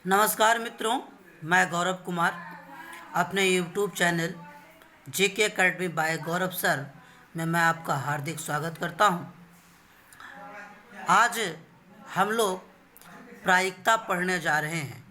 नमस्कार मित्रों, मैं गौरव कुमार अपने YouTube channel JK academy by Gaurav sir में मैं आपका हार्दिक स्वागत करता हूं। आज हम लोग प्रायिकता पढ़ने जा रहे हैं।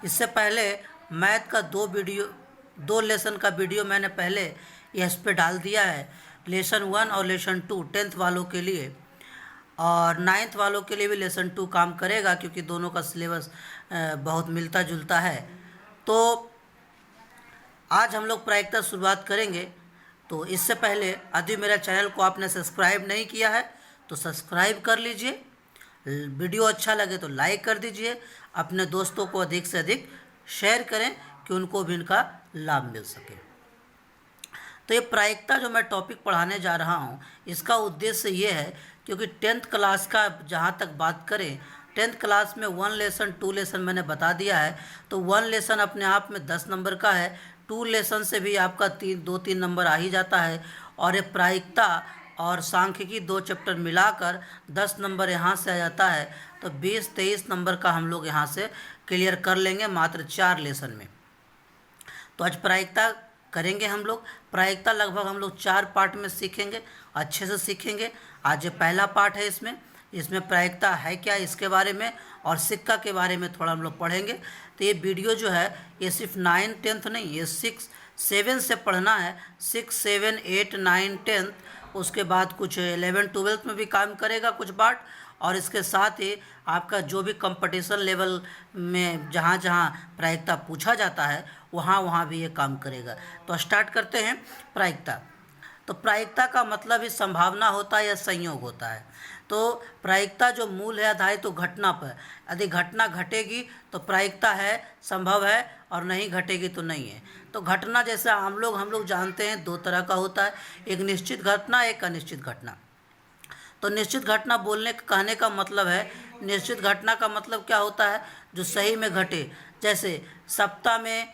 इससे पहले मैथ का दो लेसन का वीडियो मैंने पहले इस पे डाल दिया है। लेसन 1 और लेसन 2 10th वालों के लिए और 9th वालों के लिए भी लेसन 2 काम करेगा, क्योंकि दोनों का सिलेबस बहुत मिलता जुलता है। तो आज हम लोग प्रायिकता शुरुआत करेंगे। तो इससे पहले यदि मेरा चैनल को आपने सब्सक्राइब नहीं किया है तो सब्सक्राइब कर लीजिए। वीडियो अच्छा लगे तो लाइक कर दीजिए। अपने दोस्तों को अधिक से अधिक शेयर करें कि उनको भी इनका लाभ मिल सके। तो ये प्रायिकता जो मैं टॉपिक पढ़ाने जा रहा हूँ, इसका उद्देश्य ये है क्योंकि 10th क्लास का जहाँ तक बात करें, 10th क्लास में 1 लेसन 2 लेसन मैंने बता दिया है। तो 1 लेसन अपने आप में 10 नंबर का है, 2 लेसन से भी आपका 2-3 नंबर आ ही जाता है। और ये प्रायिकता और सांख्यिकी 2 चैप्टर मिलाकर 10 नंबर यहाँ से आ जाता है। तो 20-23 नंबर का हम लोग यहाँ से क्लियर कर लेंगे मात्र 4 लेसन में। तो आज प्रायिकता करेंगे हम लोग। प्रायिकता लगभग हम लोग 4 पार्ट में सीखेंगे, अच्छे से सीखेंगे। आज ये पहला पार्ट है। इसमें प्रायिकता है क्या इसके बारे में और सिक्का के बारे में थोड़ा हम लोग पढ़ेंगे। तो ये वीडियो जो है ये सिर्फ 9 10th नहीं, ये 6 7 से पढ़ना है। 6 7 8 9 10th, उसके बाद कुछ 11 12th में भी काम करेगा कुछ पार्ट। और इसके साथ ही आपका जो भी कंपटीशन लेवल में जहाँ जहाँ प्रायिकता पूछा जाता है वहाँ भी ये काम करेगा। तो स्टार्ट करते हैं प्रायिकता। तो प्रायिकता का मतलब ही संभावना होता है या संयोग होता है। तो प्रायिकता जो मूल है आधारित तो घटना पर। यदि घटना घटेगी तो प्रायिकता है, संभव है, और नहीं घटेगी तो नहीं है। तो घटना जैसे हम लोग जानते हैं 2 तरह का होता है, एक निश्चित घटना, एक अनिश्चित घटना। तो निश्चित घटना कहने का मतलब है, निश्चित घटना का मतलब क्या होता है, जो सही में घटे। जैसे सप्ताह में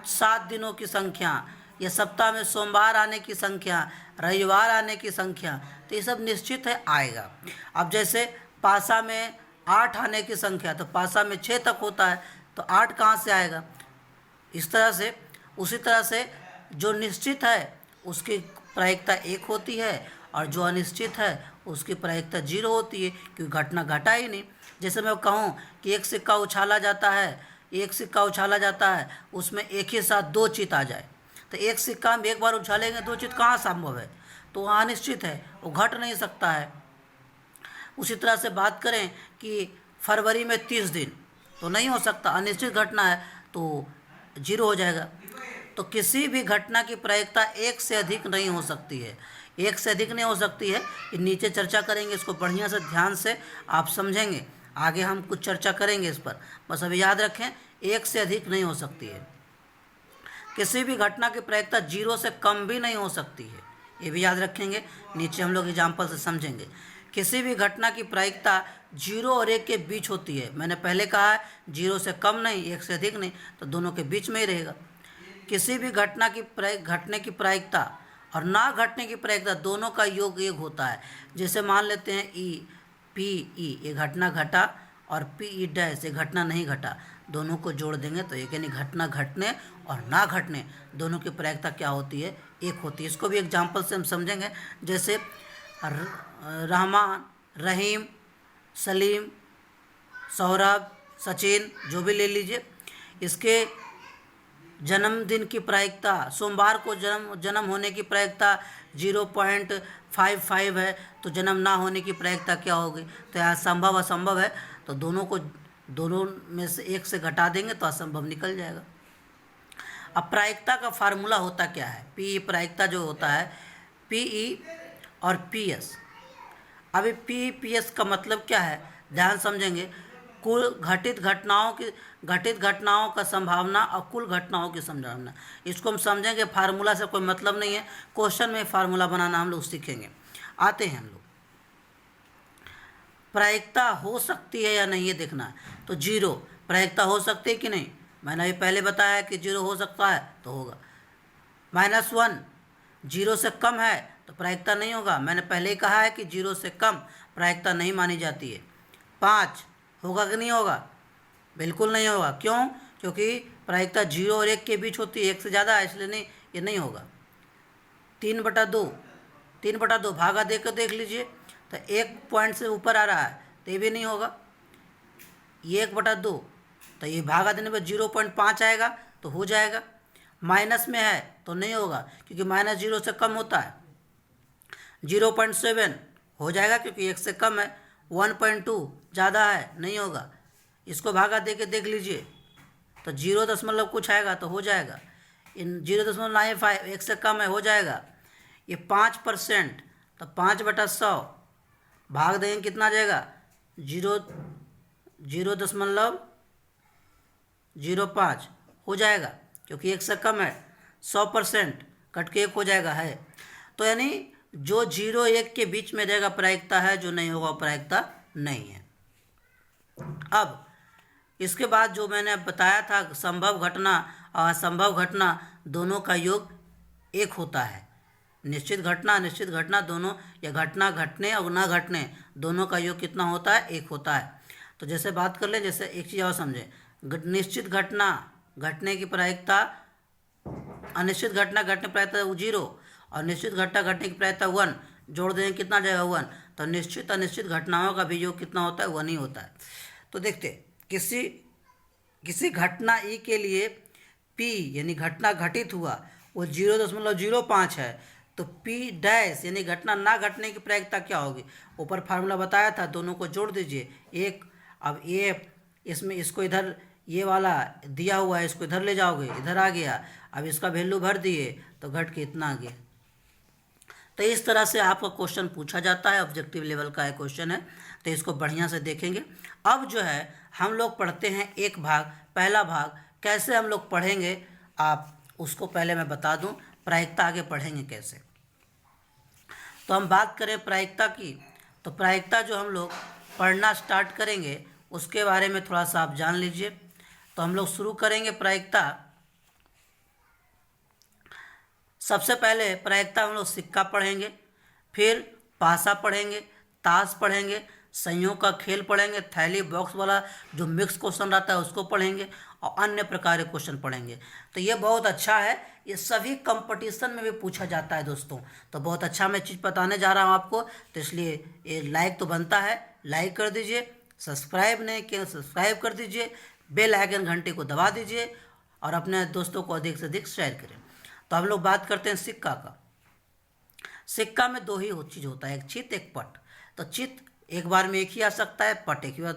7 दिनों की संख्या, या सप्ताह में सोमवार आने की संख्या, रविवार आने की संख्या, तो ये सब निश्चित है, आएगा। अब जैसे पासा में 8 आने की संख्या, तो पासा में 6 तक होता है, तो 8 कहाँ से आएगा। इस तरह से उसी तरह से जो निश्चित है उसकी प्रायिकता 1 होती है, और जो अनिश्चित है उसकी प्रायिकता 0 होती है, क्योंकि घटना घटा ही नहीं। जैसे मैं कहूँ कि एक सिक्का उछाला जाता है, उसमें एक ही साथ 2 चित आ जाए, तो एक सिक्का हम एक बार उछालेंगे 2 चित कहाँ संभव है, तो वहाँ अनिश्चित है, वो घट नहीं सकता है। उसी तरह से बात करें कि फरवरी में 30 दिन, तो नहीं हो सकता, अनिश्चित घटना है, तो 0 हो जाएगा। तो किसी भी घटना की प्रायिकता 1 से अधिक नहीं हो सकती है, 1 से अधिक नहीं हो सकती है। नीचे चर्चा करेंगे, इसको बढ़िया से ध्यान से आप समझेंगे। आगे हम कुछ चर्चा करेंगे इस पर, बस अभी याद रखें 1 से अधिक नहीं हो सकती है। किसी भी घटना की प्रायिकता 0 से कम भी नहीं हो सकती है, ये भी याद रखेंगे। नीचे हम लोग एग्जाम्पल से समझेंगे। किसी भी घटना की प्रायिकता 0 और 1 के बीच होती है। मैंने पहले कहा है 0 से कम नहीं, 1 से अधिक नहीं, तो दोनों के बीच में ही रहेगा। किसी भी घटना की घटने की प्रायिकता और ना घटने की प्रायिकता दोनों का योग 1 होता है। जैसे मान लेते हैं PE, ये घटना घटा, और PE' ये घटना नहीं घटा, दोनों को जोड़ देंगे तो एक, यानी घटना घटने और ना घटने दोनों की प्रायिकता क्या होती है, 1 होती है। इसको भी एग्जाम्पल से हम समझेंगे। जैसे रहमान, रहीम, सलीम, सौरभ, सचिन, जो भी ले लीजिए, इसके जन्मदिन की प्रायिकता, सोमवार को जन्म होने की प्रायिकता 0.55 है, तो जन्म ना होने की प्रायिकता क्या होगी, तो यहाँ संभव असंभव है, तो दोनों में से 1 से घटा देंगे तो असंभव निकल जाएगा। अब प्रायिकता का फार्मूला होता क्या है, PE प्रायिकता जो होता है, PE और PS। अभी PE PS का मतलब क्या है, ध्यान समझेंगे। कुल घटित घटनाओं का संभावना और कुल घटनाओं की संभावना, इसको हम समझेंगे। फार्मूला से कोई मतलब नहीं है, क्वेश्चन में फार्मूला बनाना हम लोग सीखेंगे। आते हैं हम लोग, प्रायिकता हो सकती है या नहीं ये देखना है। तो 0 प्रायिकता हो सकती है कि नहीं, मैंने अभी पहले बताया कि 0 हो सकता है तो होगा। -1 0 से कम है तो प्रायिकता नहीं होगा, मैंने पहले ही कहा है कि 0 से कम प्रायिकता नहीं मानी जाती है। 5 होगा कि नहीं होगा, बिल्कुल नहीं होगा। क्यों? क्योंकि प्रायिकता 0 और 1 के बीच होती है, 1 से ज़्यादा है, इसलिए नहीं, ये नहीं होगा। 3/2, 3/2 भागा दे कर देख लीजिए, तो 1 पॉइंट से ऊपर आ रहा है, तो ये भी नहीं होगा। ये 1/2, तो ये भागा देने पर 0.5 आएगा, तो हो जाएगा। माइनस में है तो नहीं होगा, क्योंकि -0 से कम होता है। 0.7 हो जाएगा, क्योंकि 1 से कम है। 1.2 ज़्यादा है, नहीं होगा। इसको भागा दे के देख लीजिए, तो 0 दशमलव कुछ आएगा, तो हो जाएगा। इन 0.95 1 से कम है, हो जाएगा। ये 5%, तो 5/100 भाग देंगे, कितना आ जाएगा? 0.05 हो जाएगा, क्योंकि 1 से कम है। 100% कट के 1 हो जाएगा, है। तो यानी जो 0-1 के बीच में रहेगा प्रायिकता है, जो नहीं होगा प्रायिकता नहीं है। अब इसके बाद जो मैंने बताया था, संभव घटना और असंभव घटना दोनों का योग 1 होता है। निश्चित घटना अनिश्चित घटना दोनों, या घटना घटने और न घटने दोनों का योग कितना होता है? 1 होता है। तो जैसे बात कर ले, जैसे एक चीज़ और समझें, निश्चित घटना घटने की प्रायिकता, अनिश्चित घटना घटने की प्रायिकता 0 और निश्चित घटना घटने की प्रायिकता 1, जोड़ देंगे कितना आ जाएगा? 1। तो निश्चित अनिश्चित घटनाओं का भी योग कितना होता है? 1 ही होता है। तो देखते, किसी घटना ई के लिए पी यानी घटना घटित हुआ वो 0.05 है, तो पी डैश यानी घटना ना घटने की प्रायिकता क्या होगी? ऊपर फार्मूला बताया था, दोनों को जोड़ दीजिए 1। अब ये इसमें इसको इधर, ये वाला दिया हुआ है, इसको इधर ले जाओगे, इधर आ गया। अब इसका वैल्यू भर दिए तो घट के इतना आ गया। तो इस तरह से आपका क्वेश्चन पूछा जाता है, ऑब्जेक्टिव लेवल का है क्वेश्चन है, तो इसको बढ़िया से देखेंगे। अब जो है हम लोग पढ़ते हैं एक भाग, पहला भाग कैसे हम लोग पढ़ेंगे, आप उसको पहले मैं बता दूं, प्रायिकता आगे पढ़ेंगे कैसे। तो हम बात करें प्रायिकता की, तो प्रायिकता जो हम लोग पढ़ना स्टार्ट करेंगे उसके बारे में थोड़ा सा आप जान लीजिए। तो हम लोग शुरू करेंगे प्रायिकता। सबसे पहले प्रायिकता हम लोग सिक्का पढ़ेंगे, फिर पासा पढ़ेंगे, ताश पढ़ेंगे, संयोग का खेल पढ़ेंगे, थैली बॉक्स वाला जो मिक्स क्वेश्चन रहता है उसको पढ़ेंगे, और अन्य प्रकार के क्वेश्चन पढ़ेंगे। तो ये बहुत अच्छा है, ये सभी कंपटीशन में भी पूछा जाता है दोस्तों। तो बहुत अच्छा मैं चीज़ बताने जा रहा हूँ आपको, तो इसलिए ये लाइक तो बनता है, लाइक कर दीजिए। सब्सक्राइब नहीं किया सब्सक्राइब कर दीजिए, बेल आइकन घंटे को दबा दीजिए, और अपने दोस्तों को अधिक से अधिक शेयर करें। तो हम लोग बात करते हैं सिक्का का। सिक्का में 2 ही चीज़ होता है, एक चित एक पट। तो चित एक बार में एक ही आ सकता है, पट एक ही बार,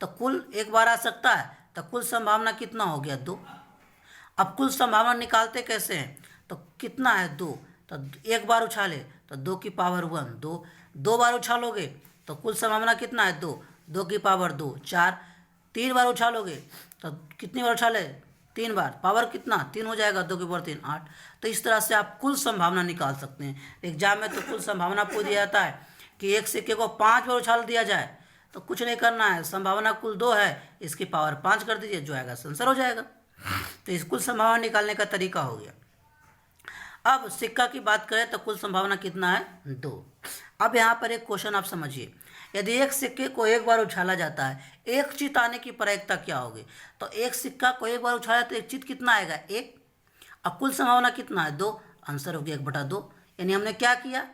तो कुल एक बार आ सकता है। तो कुल संभावना कितना हो गया? 2। अब कुल संभावना निकालते कैसे हैं? तो कितना है? 2। तो एक बार उछाले तो 2 की पावर 1, 2 बार उछालोगे तो कुल संभावना कितना है? 2 की पावर 2, 4। 3 बार उछालोगे तो कितनी बार उछाले? 3 बार, पावर कितना? 3 हो जाएगा, 2 की पावर 3, 8। तो इस तरह से आप कुल संभावना निकाल सकते हैं। एग्जाम में तो कुल संभावना पूछ दिया जाता है कि एक सिक्के को 5 बार उछाल दिया जाए, तो कुछ नहीं करना है, संभावना कुल 2 है, इसकी पावर 5 कर दीजिए, जो आएगा आंसर हो जाएगा। तो इस कुल संभावना निकालने का तरीका हो गया। अब सिक्का की बात करें तो कुल संभावना कितना है? 2। अब यहाँ पर एक क्वेश्चन आप समझिए, यदि एक सिक्के को एक बार उछाला जाता है, एक चित आने की प्रायिकता क्या होगी? तो एक सिक्का को एक बार उछाला तो एक चित कितना आएगा? 1। अब कुल संभावना कितना है? 2। आंसर हो गया 1/2। यानी हमने क्या किया?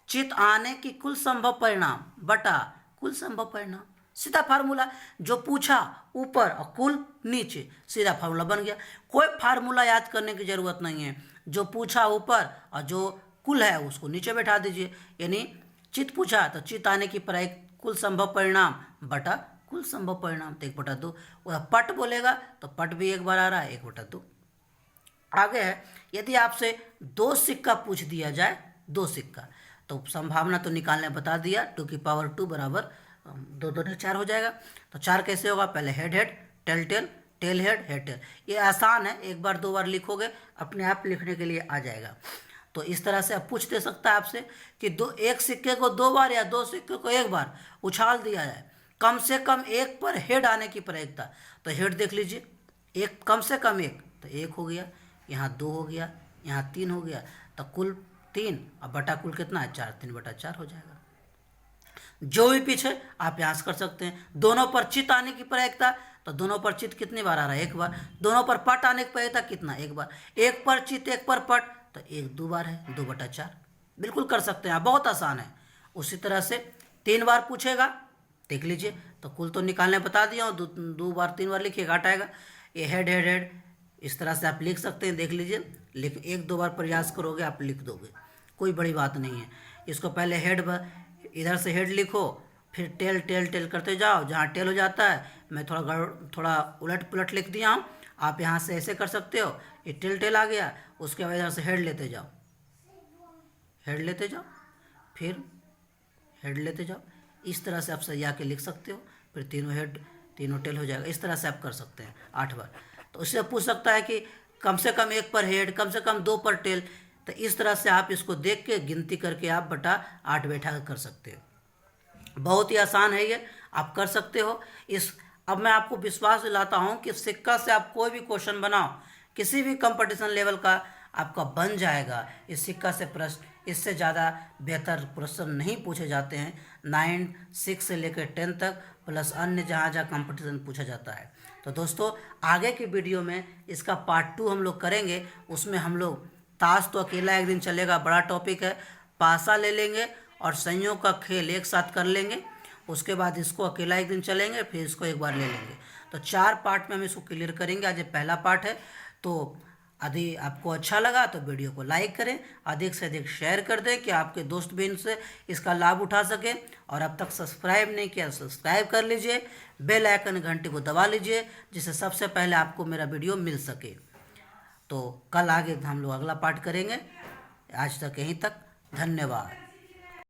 चित आने की कुल संभव परिणाम बटा कुल संभव परिणाम, सीधा फार्मूला। जो पूछा ऊपर और कुल नीचे, सीधा फार्मूला बन गया। कोई फार्मूला याद करने की जरूरत नहीं है, जो पूछा ऊपर और जो कुल है उसको नीचे बैठा दीजिए। यानी चित पूछा तो चित आने की कुल संभव परिणाम बटा कुल संभव परिणाम, तो 1/2। और पट बोलेगा तो पट भी एक बार आ रहा है, 1/2। आगे है, यदि आपसे 2 सिक्का पूछ दिया जाए, 2 सिक्का, तो संभावना तो निकालने बता दिया, 2 की पावर 2 बराबर 2 2 4 हो जाएगा। तो 4 कैसे होगा? पहले head head, tail tail, tail head, head tail. ये आसान है, एक बार 2 बार लिखोगे अपने आप लिखने के लिए आ जाएगा। तो इस तरह से आप पूछ दे सकता है आपसे कि एक सिक्के को 2 बार या 2 सिक्के को 1 बार उछाल दिया जाए, कम से कम एक पर हेड आने की प्रायिकता। तो हेड देख लीजिए, एक कम से कम एक, तो 1 हो गया, यहाँ 2 हो गया, यहाँ 3 हो गया, तो कुल 3 और बटा कुल कितना है? 4, 3/4 हो जाएगा। जो भी पिच है आप यहाँ से कर सकते हैं। दोनों पर चित आने की प्रायिकता, तो दोनों पर चित कितनी बार आ रहा है? एक बार। दोनों पर पट आने की प्रायिकता कितना? एक बार। एक पर चित एक पर पट, तो एक 2 बार है, 2/4। बिल्कुल कर सकते हैं आप, बहुत आसान है। उसी तरह से 3 बार पूछेगा, देख लीजिए, तो कुल तो निकालने बता दिया हूँ। 2 बार 3 बार लिखिए, घाट आएगा। ये हेड हेड हेड, इस तरह से आप लिख सकते हैं, देख लीजिए। लिख 1-2 बार प्रयास करोगे आप लिख दोगे, कोई बड़ी बात नहीं है। इसको पहले हेड इधर से हेड लिखो, फिर टेल टेल टेल करते जाओ, जहाँ टेल हो जाता है मैं थोड़ा उलट पुलट लिख दिया हूँ, आप यहाँ से ऐसे कर सकते हो। ये टेल टेल आ गया, उसके बाद इधर से हेड लेते जाओ, हेड लेते जाओ, फिर हेड लेते जाओ। इस तरह से आप सरिया के लिख सकते हो, फिर तीनों हेड तीनों टेल हो जाएगा। इस तरह से आप कर सकते हैं 8 बार। तो उससे पूछ सकता है कि कम से कम 1 पर हेड, कम से कम 2 पर टेल। तो इस तरह से आप इसको देख के गिनती करके आप बटा 8 बैठा कर सकते हो। बहुत ही आसान है ये, आप कर सकते हो। अब मैं आपको विश्वास दिलाता हूँ कि सिक्का से आप कोई भी क्वेश्चन बनाओ, किसी भी कंपटीशन लेवल का आपका बन जाएगा। इस सिक्का से प्रश्न, इससे ज़्यादा बेहतर प्रश्न नहीं पूछे जाते हैं। 9, 6 से लेकर 10 तक, प्लस अन्य जहाँ जहाँ कंपटीशन पूछा जाता है। तो दोस्तों, आगे की वीडियो में इसका पार्ट 2 हम लोग करेंगे। उसमें हम लोग ताश तो अकेला एक दिन चलेगा, बड़ा टॉपिक है। पासा ले लेंगे और संयोग का खेल एक साथ कर लेंगे। उसके बाद इसको अकेला एक दिन चलेंगे, फिर इसको एक बार ले लेंगे। तो 4 पार्ट में हम इसको क्लियर करेंगे। आज ये पहला पार्ट है। तो यदि आपको अच्छा लगा तो वीडियो को लाइक करें, अधिक से अधिक शेयर कर दें कि आपके दोस्त भी इनसे इसका लाभ उठा सकें। और अब तक सब्सक्राइब नहीं किया, सब्सक्राइब कर लीजिए, बेल आइकन घंटी को दबा लीजिए, जिससे सबसे पहले आपको मेरा वीडियो मिल सके। तो कल आगे हम लोग अगला पार्ट करेंगे। आज तक यहीं तक, धन्यवाद।